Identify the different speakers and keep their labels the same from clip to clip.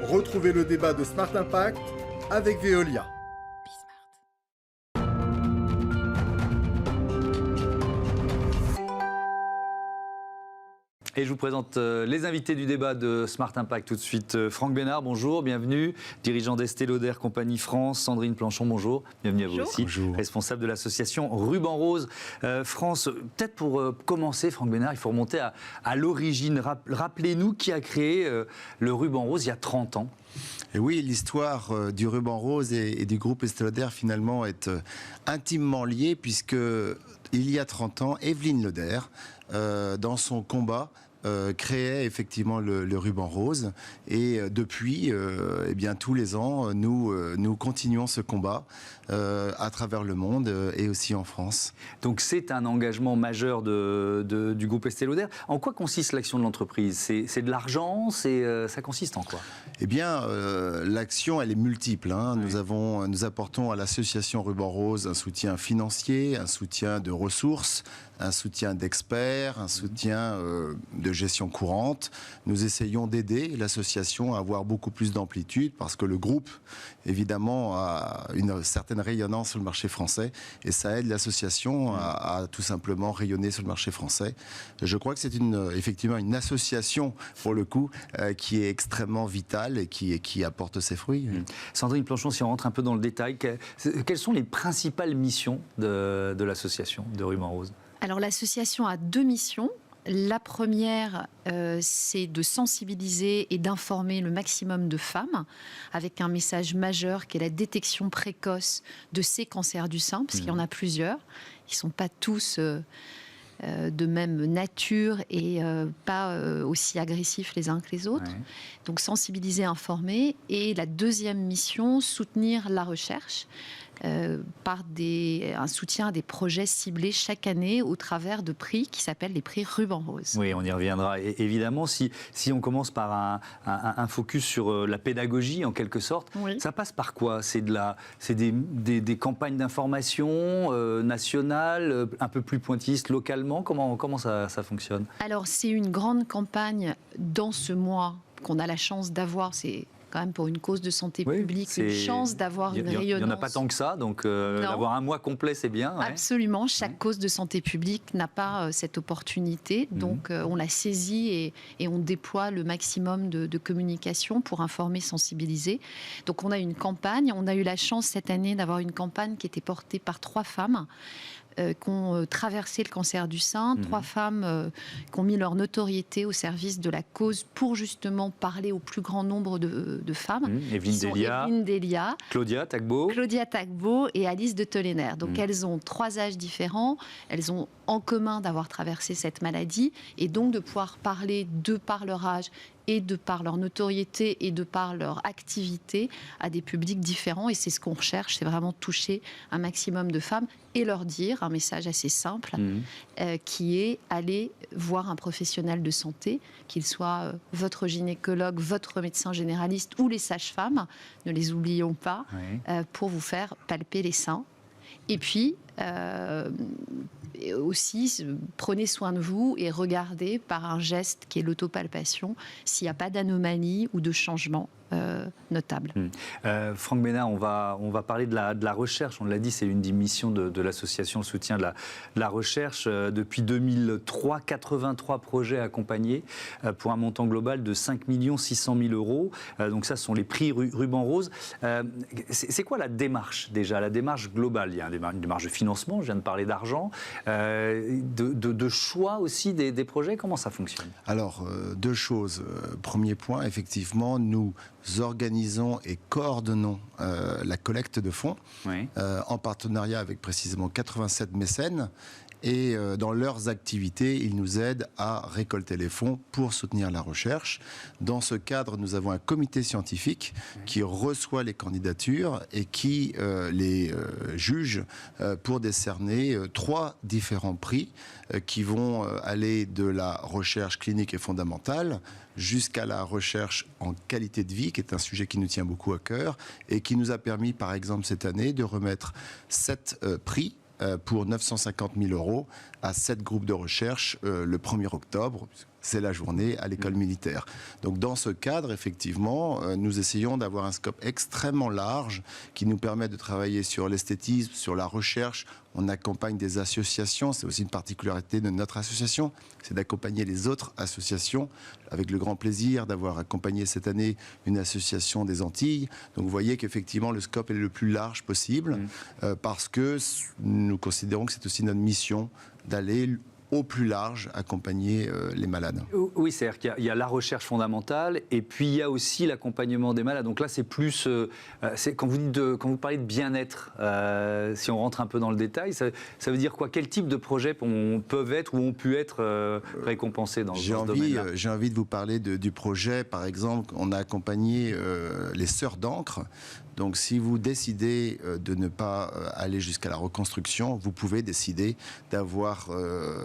Speaker 1: Retrouvez le débat de Smart Impact avec Veolia.
Speaker 2: Et je vous présente les invités du débat de Smart Impact tout de suite. Franck Bénard, bonjour, bienvenue. Dirigeant d'Estée Lauder Compagnie France. Sandrine Planchon, bonjour. Bienvenue à vous aussi.
Speaker 3: Bonjour.
Speaker 2: Responsable de l'association Ruban Rose France. Peut-être pour commencer, Franck Bénard, il faut remonter à l'origine. Rappelez-nous qui a créé le Ruban Rose il y a 30 ans.
Speaker 3: Et oui, l'histoire du Ruban Rose et du groupe Estée Lauder finalement est intimement liée puisque il y a 30 ans, Evelyne Lauder, dans son combat, créait effectivement le Ruban Rose et depuis, eh bien, tous les ans, nous continuons ce combat à travers le monde et aussi en France.
Speaker 2: Donc c'est un engagement majeur du groupe Estée Lauder. En quoi consiste l'action de l'entreprise ? C'est de l'argent ? Ça consiste en quoi ?
Speaker 3: Eh bien, l'action, elle est multiple. Hein.
Speaker 2: Oui.
Speaker 3: Nous apportons à l'association Ruban Rose un soutien financier, un soutien de ressources, un soutien d'experts, un soutien de gestion courante. Nous essayons d'aider l'association à avoir beaucoup plus d'amplitude parce que le groupe, évidemment, a une certaine rayonnance sur le marché français et ça aide l'association à tout simplement rayonner sur le marché français. Je crois que c'est effectivement une association, pour le coup, qui est extrêmement vitale et qui apporte ses fruits.
Speaker 2: Sandrine Planchon, si on rentre un peu dans le détail, quelles sont les principales missions de l'association de Ruban Rose ?
Speaker 4: Alors l'association a deux missions. La première, c'est de sensibiliser et d'informer le maximum de femmes avec un message majeur qui est la détection précoce de ces cancers du sein, parce qu'il y en a plusieurs. Ils ne sont pas tous de même nature et pas aussi agressifs les uns que les autres. Ouais. Donc sensibiliser, informer. Et la deuxième mission, soutenir la recherche. Par un soutien à des projets ciblés chaque année au travers de prix qui s'appellent les prix Ruban Rose.
Speaker 2: Oui, on y reviendra. Et évidemment, si on commence par un focus sur la pédagogie, en quelque sorte, oui. Ça passe par quoi ? C'est des campagnes d'information nationales, un peu plus pointillistes localement ? Comment ça fonctionne ?
Speaker 4: Alors, c'est une grande campagne dans ce mois qu'on a la chance d'avoir. C'est quand même pour une cause de santé publique, une chance d'avoir une rayonnance.
Speaker 2: Il n'y en a pas tant que ça, donc d'avoir un mois complet, c'est bien. Ouais.
Speaker 4: Absolument, chaque cause de santé publique n'a pas cette opportunité, donc on la saisit et on déploie le maximum de communication pour informer, sensibiliser. Donc on a une campagne, on a eu la chance cette année d'avoir une campagne qui était portée par 3 femmes, qui ont traversé le cancer du sein, 3 femmes qui ont mis leur notoriété au service de la cause pour justement parler au plus grand nombre de femmes.
Speaker 2: Evelyne Delia, Claudia
Speaker 4: Tagbo et Alice de Tollenaire. Donc elles ont 3 âges différents, elles ont en commun d'avoir traversé cette maladie et donc de pouvoir parler de par leur âge et de par leur notoriété et de par leur activité à des publics différents. Et c'est ce qu'on recherche, c'est vraiment toucher un maximum de femmes et leur dire un message assez simple qui est aller voir un professionnel de santé, qu'il soit votre gynécologue, votre médecin généraliste ou les sages-femmes, ne les oublions pas, pour vous faire palper les seins. Et puis, aussi, prenez soin de vous et regardez par un geste qui est l'autopalpation s'il n'y a pas d'anomalie ou de changement notable.
Speaker 2: Franck Bénard, on va parler de la recherche. On l'a dit, c'est une des missions de l'association, le soutien de la recherche. Depuis 2003, 83 projets accompagnés pour un montant global de 5 600 000 euros. Donc ça, ce sont les prix Ruban Rose. C'est quoi la démarche déjà ? La démarche globale, il y a une démarche de financement, je viens de parler d'argent, de choix aussi des projets. Comment ça fonctionne ?
Speaker 3: Alors, 2 choses. Premier point, effectivement, nous organisons et coordonnons la collecte de fonds en partenariat avec précisément 87 mécènes. Et dans leurs activités, ils nous aident à récolter les fonds pour soutenir la recherche. Dans ce cadre, nous avons un comité scientifique qui reçoit les candidatures et qui les juge pour décerner 3 différents prix qui vont aller de la recherche clinique et fondamentale jusqu'à la recherche en qualité de vie, qui est un sujet qui nous tient beaucoup à cœur et qui nous a permis, par exemple, cette année, de remettre 7 prix pour 950 000 euros à 7 groupes de recherche le 1er octobre. c'est la journée à l'école militaire. Donc dans ce cadre, effectivement, nous essayons d'avoir un scope extrêmement large qui nous permet de travailler sur l'esthétisme, sur la recherche. On accompagne des associations, c'est aussi une particularité de notre association, c'est d'accompagner les autres associations, avec le grand plaisir d'avoir accompagné cette année une association des Antilles. Donc vous voyez qu'effectivement le scope est le plus large possible, parce que nous considérons que c'est aussi notre mission d'aller au plus large, accompagner les malades.
Speaker 2: Oui, c'est-à-dire qu'il y a la recherche fondamentale et puis il y a aussi l'accompagnement des malades. Donc là, c'est plus... quand vous parlez de bien-être, si on rentre un peu dans le détail, ça veut dire quoi? Quel type de projets peuvent être ou ont pu être récompensés dans ce domaine-là?
Speaker 3: J'ai envie de vous parler du projet, par exemple, on a accompagné les Sœurs d'encre. Donc si vous décidez de ne pas aller jusqu'à la reconstruction, vous pouvez décider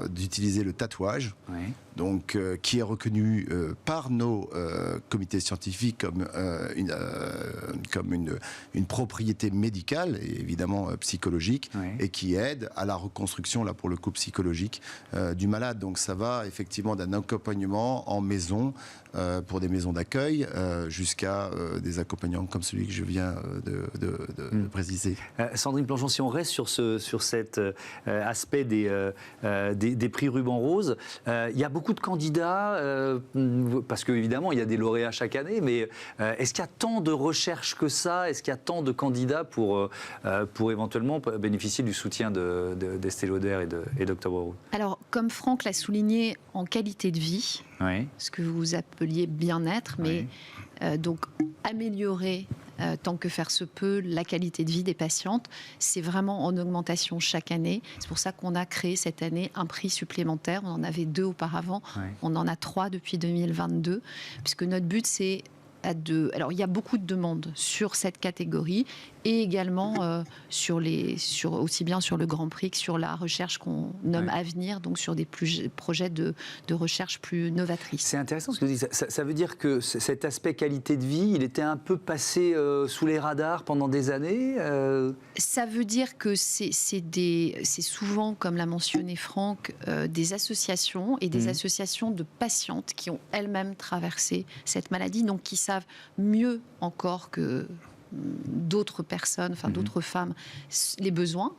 Speaker 3: d'utiliser le tatouage, donc, qui est reconnu par nos comités scientifiques comme une propriété médicale et évidemment psychologique, et qui aide à la reconstruction, là pour le coup psychologique, du malade. Donc ça va effectivement d'un accompagnement en maison, pour des maisons d'accueil, jusqu'à des accompagnants comme celui que je viens de préciser.
Speaker 2: Sandrine Planchon, si on reste sur cet aspect des prix Ruban Rose, il y a beaucoup de candidats, parce qu'évidemment il y a des lauréats chaque année, mais est-ce qu'il y a tant de recherches que ça? Est-ce qu'il y a tant de candidats pour éventuellement bénéficier du soutien d'Estée Lauder et d'Octobre Rose?
Speaker 4: Alors, comme Franck l'a souligné, en qualité de vie, ce que vous appeliez bien-être, mais donc améliorer tant que faire se peut la qualité de vie des patientes, c'est vraiment en augmentation chaque année. C'est pour ça qu'on a créé cette année un prix supplémentaire. On en avait 2 auparavant, on en a 3 depuis 2022, puisque notre but c'est alors il y a beaucoup de demandes sur cette catégorie et également aussi bien sur le Grand Prix que sur la recherche qu'on nomme Avenir, donc sur des projets de recherche plus novatrices.
Speaker 2: C'est intéressant ce que vous dites. Ça veut dire que cet aspect qualité de vie, il était un peu passé sous les radars pendant des années
Speaker 4: Ça veut dire que c'est souvent, comme l'a mentionné Franck, des associations et des associations de patientes qui ont elles-mêmes traversé cette maladie, donc qui savent mieux encore que d'autres personnes, d'autres femmes, les besoins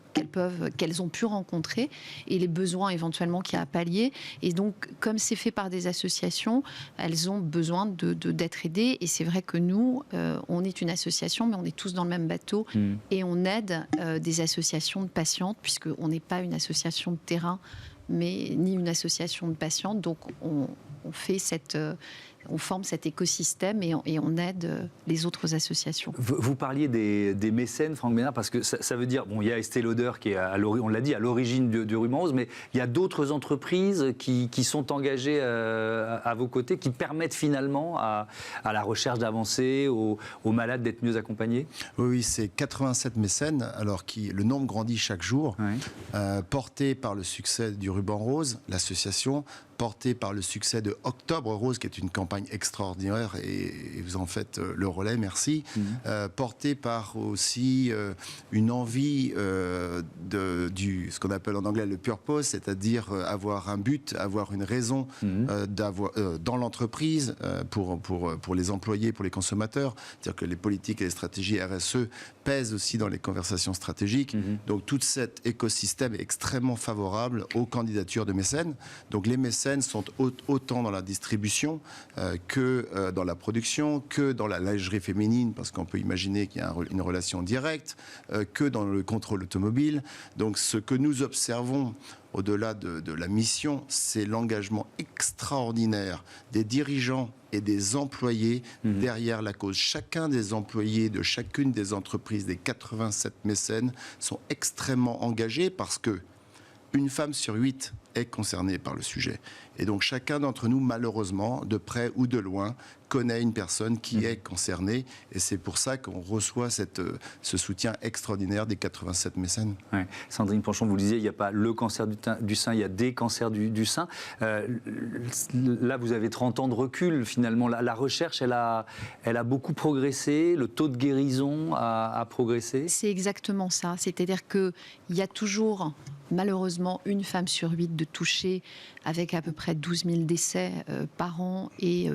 Speaker 4: qu'elles ont pu rencontrer et les besoins éventuellement qu'il y a à pallier. Et donc, comme c'est fait par des associations, elles ont besoin d'être aidées. Et c'est vrai que nous, on est une association, mais on est tous dans le même bateau et on aide des associations de patientes, puisqu'on n'est pas une association de terrain, mais ni une association de patientes. Donc, on forme cet écosystème et on aide les autres associations.
Speaker 2: Vous parliez des mécènes, Franck Bénard, parce que ça veut dire, il y a Estée Lauder qui est, on l'a dit, à l'origine du Ruban Rose, mais il y a d'autres entreprises qui sont engagées à vos côtés, qui permettent finalement à la recherche d'avancer, aux malades d'être mieux accompagnés?
Speaker 3: Oui, c'est 87 mécènes, alors le nombre grandit chaque jour, porté par le succès du Ruban Rose, l'association, porté par le succès de Octobre Rose, qui est une campagne extraordinaire, et vous en faites le relais, merci. Porté par aussi une envie ce qu'on appelle en anglais le purpose, c'est-à-dire avoir un but, avoir une raison dans l'entreprise pour les employés, pour les consommateurs. C'est-à-dire que les politiques et les stratégies RSE pèsent aussi dans les conversations stratégiques. Donc tout cet écosystème est extrêmement favorable aux candidatures de mécènes. Donc les mécènes sont autant dans la distribution que dans la production, que dans la lingerie féminine, parce qu'on peut imaginer qu'il y a une relation directe, que dans le contrôle automobile. Donc ce que nous observons au-delà de la mission, c'est l'engagement extraordinaire des dirigeants et des employés derrière la cause. Chacun des employés de chacune des entreprises, des 87 mécènes, sont extrêmement engagés parce que une femme sur 8 est concernée par le sujet. Et donc chacun d'entre nous, malheureusement, de près ou de loin, connaît une personne qui est concernée. Et c'est pour ça qu'on reçoit ce soutien extraordinaire des 87 mécènes.
Speaker 2: Ouais. Sandrine Planchon, vous le disiez, il n'y a pas le cancer du sein, il y a des cancers du sein. Là, vous avez 30 ans de recul, finalement. La recherche, elle a beaucoup progressé. Le taux de guérison a progressé.
Speaker 4: C'est exactement ça. C'est-à-dire qu'il y a toujours, malheureusement, une femme sur 8 de toucher avec à peu près près 12 000 décès par an et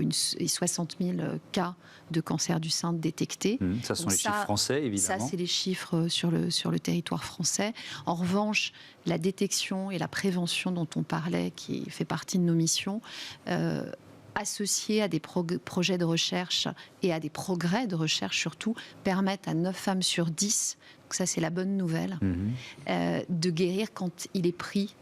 Speaker 4: 60 000 cas de cancer du sein détectés.
Speaker 2: Ça sont les chiffres français, évidemment.
Speaker 4: Ça, c'est les chiffres sur le territoire français. En revanche, la détection et la prévention dont on parlait, qui fait partie de nos missions, associés à des projets de recherche et à des progrès de recherche surtout, permettent à 9 femmes sur 10, donc ça c'est la bonne nouvelle, de guérir quand il est pris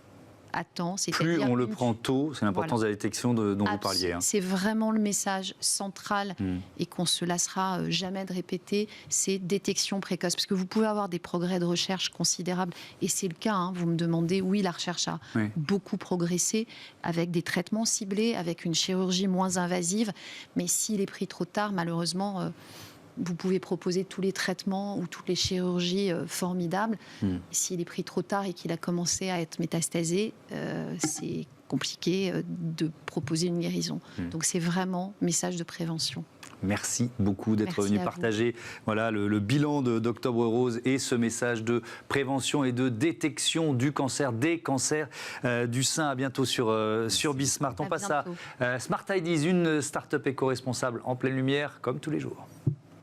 Speaker 4: à temps.
Speaker 2: Plus on le prend tôt, c'est l'importance de la détection dont vous parliez.
Speaker 4: C'est vraiment le message central et qu'on ne se lassera jamais de répéter, c'est détection précoce. Parce que vous pouvez avoir des progrès de recherche considérables, et c'est le cas, vous me demandez, oui, la recherche a beaucoup progressé, avec des traitements ciblés, avec une chirurgie moins invasive, mais s'il est pris trop tard, malheureusement... vous pouvez proposer tous les traitements ou toutes les chirurgies formidables. S'il est pris trop tard et qu'il a commencé à être métastasé, c'est compliqué de proposer une guérison. Donc c'est vraiment message de prévention.
Speaker 2: Merci beaucoup d'être venu partager le bilan d'Octobre Rose et ce message de prévention et de détection du cancer, des cancers du sein. À bientôt sur Bismart. On passe à Smart Ideas, une start-up éco-responsable en pleine lumière, comme tous les jours.